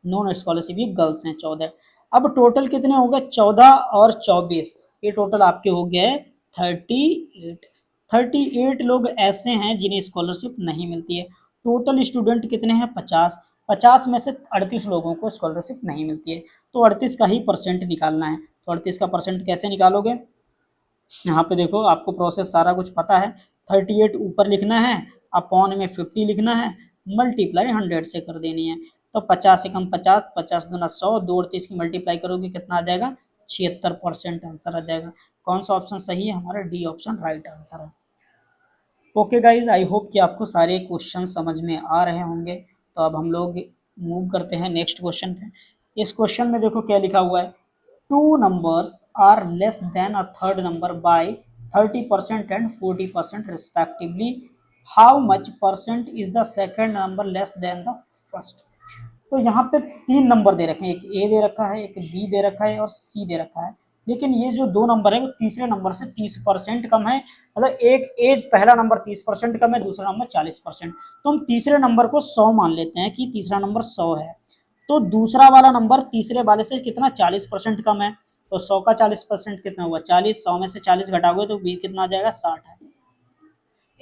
नॉन स्कॉलरशिप ये गर्ल्स हैं 14। अब टोटल कितने हो गए, 14 और 24, ये टोटल आपके हो गए 38। 38 लोग ऐसे हैं जिन्हें स्कॉलरशिप नहीं मिलती है। टोटल स्टूडेंट कितने हैं, 50। 50 में से 38 लोगों को स्कॉलरशिप नहीं मिलती है, तो 38 का ही परसेंट निकालना है। तो 38 का परसेंट कैसे निकालोगे, यहाँ पे देखो आपको प्रोसेस सारा कुछ पता है। 38 ऊपर लिखना है, अपॉन में 50 लिखना है, मल्टीप्लाई 100 से कर देनी है। तो 50 से कम 50, 50 दूना 100, 2 की मल्टीप्लाई करोगे कितना आ जाएगा, 76% आंसर आ जाएगा। कौन सा ऑप्शन सही है, हमारा डी ऑप्शन राइट आंसर है। ओके गाइज, आई होप कि आपको सारे क्वेश्चन समझ में आ रहे होंगे। तो अब हम लोग मूव करते हैं नेक्स्ट क्वेश्चन पे। इस क्वेश्चन में देखो क्या लिखा हुआ है, two numbers are less than a third number by 30% and 40% respectively, how much percent is the second number less than the first. तो यहाँ पे 3 नंबर दे रखे हैं, एक ए दे रखा है, एक बी दे रखा है और सी दे रखा है। लेकिन ये जो 2 नंबर है वो तीसरे नंबर से 30% कम है, मतलब एक ए पहला नंबर 30% कम है, दूसरा नंबर 40%। तो हम तीसरे नंबर को 100 मान लेते हैं कि तीसरा नंबर 100 है, तो दूसरा वाला नंबर तीसरे वाले से कितना 40% कम है। तो 100 का 40% कितना हुआ 40, 100 में से 40 घटाओगे तो बी कितना आ जाएगा 60 है।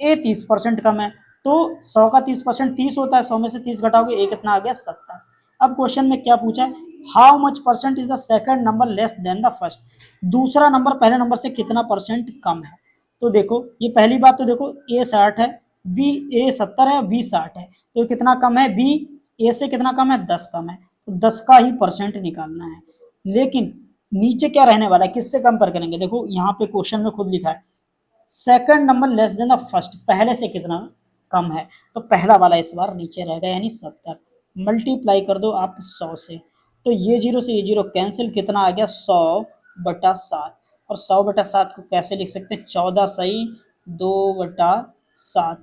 ए 30% कम है, तो 100 का 30% 30 होता है, 100 में से 30 घटाओगे ए कितना आ गया 70। अब क्वेश्चन में क्या पूछा है, how much percent is the second number less than the first, दूसरा नंबर पहले नंबर से कितना परसेंट कम है। तो देखो ये पहली बात, तो देखो ए 60 है, बी ए 70 है, बी 60 है, तो कितना कम है, बी ए से कितना कम है 10 कम है, तो 10 का ही परसेंट निकालना है। लेकिन नीचे क्या रहने वाला है, किससे कंपेयर करेंगे, देखो यहाँ पे क्वेश्चन में खुद लिखा है second number less than the first, पहले से कितना कम है, तो पहला वाला इस बार नीचे रहेगा यानी 70। मल्टीप्लाई कर दो आप 100 से, तो ये जीरो से ये जीरो कैंसिल, कितना आ गया 100/7। और 100/7 को कैसे लिख सकते हैं, 14 सही 2/7,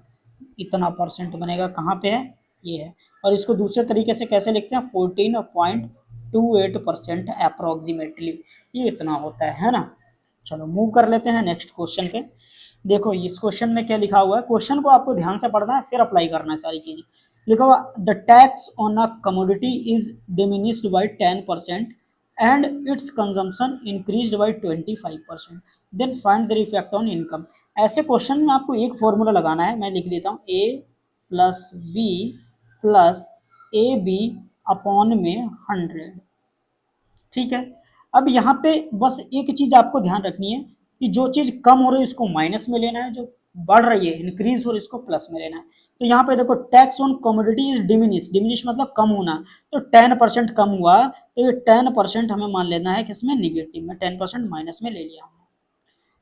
इतना परसेंट बनेगा, कहाँ पे है ये है। और इसको दूसरे तरीके से कैसे लिखते हैं, 14.28% अप्रोक्सीमेटली, ये इतना होता है ना। चलो मूव कर लेते हैं नेक्स्ट क्वेश्चन पे। देखो इस क्वेश्चन में क्या लिखा हुआ है, क्वेश्चन को आपको ध्यान से पढ़ना है फिर अप्लाई करना है सारी चीजें। लिखा हुआ the tax on a commodity is diminished by 10% and its consumption increased by 25%, then find the effect on income. ऐसे क्वेश्चन में आपको एक फॉर्मूला लगाना है, मैं लिख देता हूँ A plus B plus A B upon में 100, ठीक है। अब यहाँ पे बस एक चीज आपको ध्यान रखनी है कि जो चीज कम हो रही है उसको माइनस में लेना है, जो बढ़ रही है इंक्रीज हो रही है इसको प्लस में लेना है। तो यहाँ पे देखो tax on commodity is diminish, diminish मतलब कम होना, तो 10% कम हुआ, तो ये 10% हमें मान लेना है किसमें, निगेटिव में, 10% माइनस में ले लिया हमने।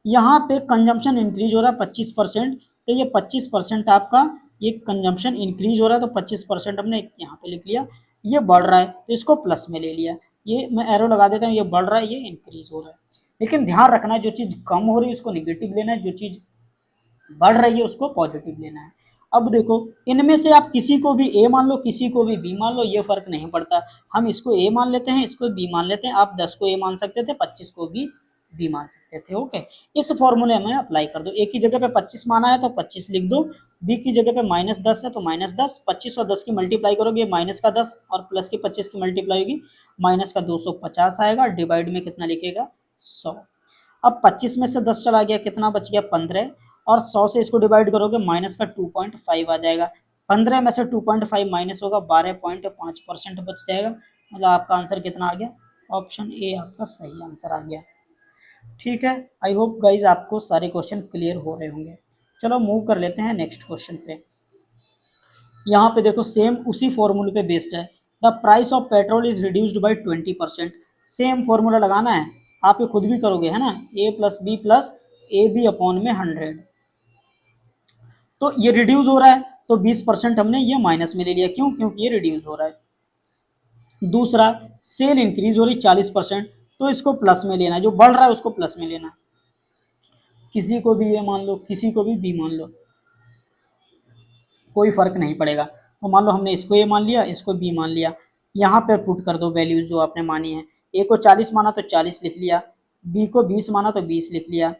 यहाँ पे कंजम्पशन इंक्रीज हो रहा है 25%, तो ये 25% आपका ये कंजम्पशन इंक्रीज हो रहा है, तो 25% हमने यहाँ पे लिख लिया। ये बढ़ रहा है तो इसको प्लस में ले लिया, ये मैं एरो लगा देता हूँ, ये बढ़ रहा है ये इंक्रीज हो रहा है। लेकिन ध्यान रखना है जो चीज़ कम हो रही है उसको निगेटिव लेना है, जो चीज़ बढ़ रही है उसको पॉजिटिव लेना है। अब देखो इनमें से आप किसी को भी ए मान लो, किसी को भी बी मान लो, ये फर्क नहीं पड़ता, हम इसको ए मान लेते हैं, इसको बी मान लेते हैं। आप 10 को ए मान सकते थे, 25 को भी बी मान सकते थे। ओके, इस फॉर्मूले में अप्लाई कर दो, ए की जगह पे 25 माना है तो 25 लिख दो, बी की जगह पे -10 है तो -10, 25 और 10 की मल्टीप्लाई करोगे माइनस का 10 और प्लस की 25 की मल्टीप्लाई होगी माइनस का 250 आएगा, डिवाइड में कितना लिखेगा 100। अब 25 में से 10 चला गया, कितना बच गया 15, और 100 से इसको डिवाइड करोगे माइनस का 2.5 आ जाएगा। 15 में से 2.5 माइनस होगा 12.5% बच जाएगा, मतलब आपका आंसर कितना आ गया, ऑप्शन ए आपका सही आंसर आ गया। ठीक है, आई होप गाइज आपको सारे क्वेश्चन क्लियर हो रहे होंगे। चलो मूव कर लेते हैं नेक्स्ट क्वेश्चन पे। यहाँ पे देखो सेम उसी फॉर्मूले पे बेस्ड है, the price of petrol is reduced by 20%। Same formula लगाना है, आप ये खुद भी करोगे है ना, ए प्लस ए बी अपॉन में 100। तो ये रिड्यूस हो रहा है तो 20% हमने ये माइनस में ले लिया, क्यों, क्योंकि ये रिड्यूस हो रहा है। दूसरा सेल इंक्रीज हो रही 40%, तो इसको प्लस में लेना है, जो बढ़ रहा है उसको प्लस में लेना है। किसी को भी ए मान लो, किसी को भी बी मान लो, कोई फर्क नहीं पड़ेगा। तो मान लो हमने इसको ए मान लिया, इसको बी मान लिया, यहाँ पर पुट कर दो वैल्यूज जो आपने मानी है। ए को 40 माना तो 40 लिख लिया, बी को 20 माना तो 20 लिख लिया,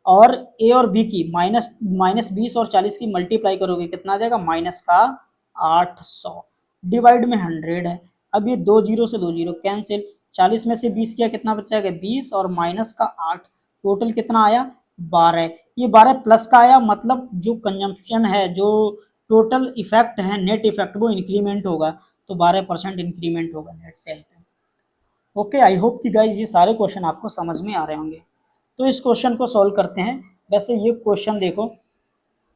और ए और बी की माइनस 20 और 40 की मल्टीप्लाई करोगे कितना आ जाएगा, माइनस का 800 डिवाइड में 100 है। अब ये 2 जीरो से 2 जीरो कैंसिल, 40 में से 20 किया कितना बचा है, 20 और माइनस का 8, टोटल कितना आया 12। ये 12 प्लस का आया, मतलब जो कंजम्पशन है, जो टोटल इफेक्ट है, नेट इफेक्ट, वो इंक्रीमेंट होगा, तो 12% इंक्रीमेंट होगा नेट सेल पे। ओके, आई होप कि गाइज ये सारे क्वेश्चन आपको समझ में आ रहे होंगे। तो इस क्वेश्चन को सॉल्व करते हैं। वैसे ये क्वेश्चन देखो,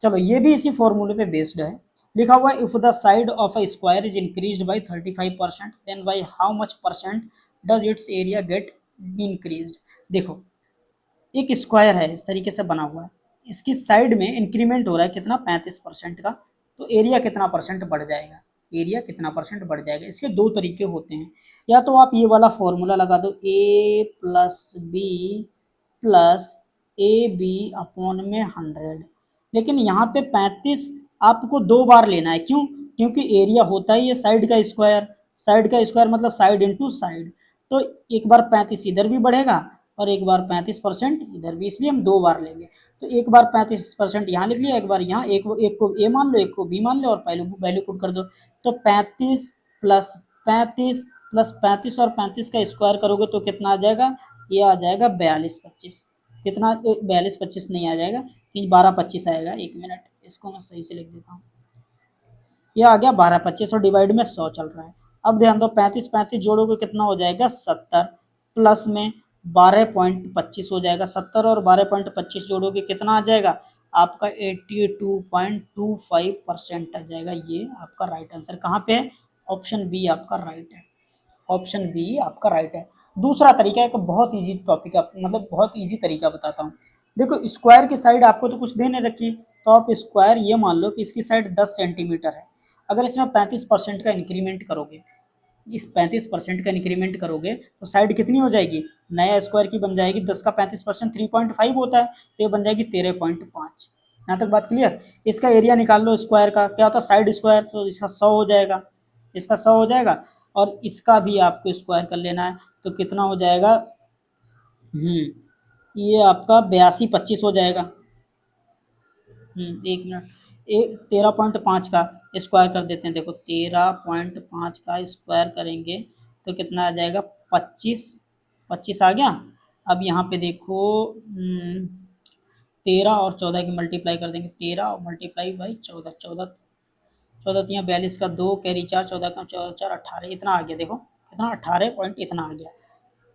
चलो ये भी इसी फॉर्मूले पे बेस्ड है। लिखा हुआ है if the side of a square is increased by 35% then by how much percent does its area get increased. देखो एक स्क्वायर है, इस तरीके से बना हुआ है, इसकी साइड में इंक्रीमेंट हो रहा है कितना, 35% का, तो एरिया कितना परसेंट बढ़ जाएगा, एरिया कितना परसेंट बढ़ जाएगा। इसके दो तरीके होते हैं, या तो आप ये वाला फॉर्मूला लगा दो, A plus B plus A B upon में 100, लेकिन यहाँ पे 35 आपको 2 बार लेना है, क्यों, क्योंकि एरिया होता ही है साइड का स्क्वायर, साइड का स्क्वायर मतलब साइड इंटू साइड, तो एक बार 35 इधर भी बढ़ेगा और एक बार 35% इधर भी, इसलिए हम 2 बार लेंगे। तो एक बार 35% यहाँ लिख लिया, एक बार यहाँ, एक को ए मान लो, एक को बी मान लो और पहले वैल्यू पुट कर दो। तो 35 प्लस 35 प्लस 35 और 35 का स्क्वायर करोगे तो कितना आ जाएगा, ये आ जाएगा 42-25, कितना 42-25 नहीं आ जाएगा, 12-25 आएगा। एक मिनट, इसको मैं सही से लिख देता हूँ, ये आ गया 12-25 और डिवाइड में 100 चल रहा है। अब ध्यान दो, 35-35 जोड़ोगे कितना हो जाएगा 70, प्लस में 12.25 हो जाएगा, 70 और 12.25 जोड़ोगे कितना आ जाएगा आपका 82.25% आ जाएगा। ये आपका राइट आंसर कहाँ पे है, ऑप्शन बी आपका राइट है, ऑप्शन बी आपका राइट है। दूसरा तरीका एक बहुत इजी टॉपिक, मतलब बहुत इजी तरीका बताता हूँ। देखो स्क्वायर की साइड आपको तो कुछ देने रखी, तो आप स्क्वायर ये मान लो कि इसकी साइड 10 सेंटीमीटर है, अगर इसमें 35% का इंक्रीमेंट करोगे, इस 35% का इंक्रीमेंट करोगे तो साइड कितनी हो जाएगी, नया स्क्वायर की बन जाएगी, 10 का 35% 3.5 होता है, तो ये बन जाएगी 13.5। यहाँ तक बात क्लियर। इसका एरिया निकाल लो स्क्वायर का, क्या होता है साइड स्क्वायर, तो इसका 100 हो जाएगा, इसका 100 हो जाएगा, और इसका भी आपको स्क्वायर कर लेना है, तो कितना हो जाएगा, ये आपका 82-25 हो जाएगा। एक मिनट, 13.5 का स्क्वायर कर देते हैं, देखो 13.5 का स्क्वायर करेंगे तो कितना आ जाएगा 25 आ गया। अब यहाँ पे देखो 13 और 14 की मल्टीप्लाई कर देंगे, 13 और मल्टीप्लाई बाई 14, 14 14 42 का 2 कैरी 4, 14 का 14 4 18, इतना आ गया, देखो कितना 18 पॉइंट इतना आ गया।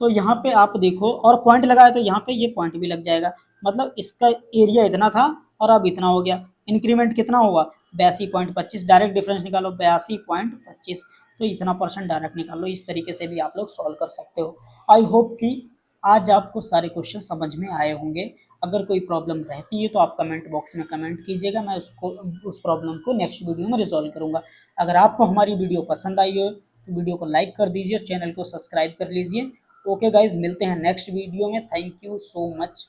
तो यहाँ पे आप देखो, और पॉइंट लगाया तो यहाँ पे ये पॉइंट भी लग जाएगा, मतलब इसका एरिया इतना था और अब इतना हो गया, इंक्रीमेंट कितना हुआ 82.25, डायरेक्ट डिफरेंस निकालो 82.25, तो इतना परसेंट डायरेक्ट निकालो। इस तरीके से भी आप लोग सॉल्व कर सकते हो। आई होप कि आज आपको सारे क्वेश्चन समझ में आए होंगे। अगर कोई प्रॉब्लम रहती है तो आप कमेंट बॉक्स में कमेंट कीजिएगा, मैं उस प्रॉब्लम को नेक्स्ट वीडियो में रिजॉल्व करूँगा। अगर आपको हमारी वीडियो पसंद आई हो तो वीडियो को लाइक कर दीजिए और चैनल को सब्सक्राइब कर लीजिए। ओके गाइज, मिलते हैं नेक्स्ट वीडियो में। Thank you so much.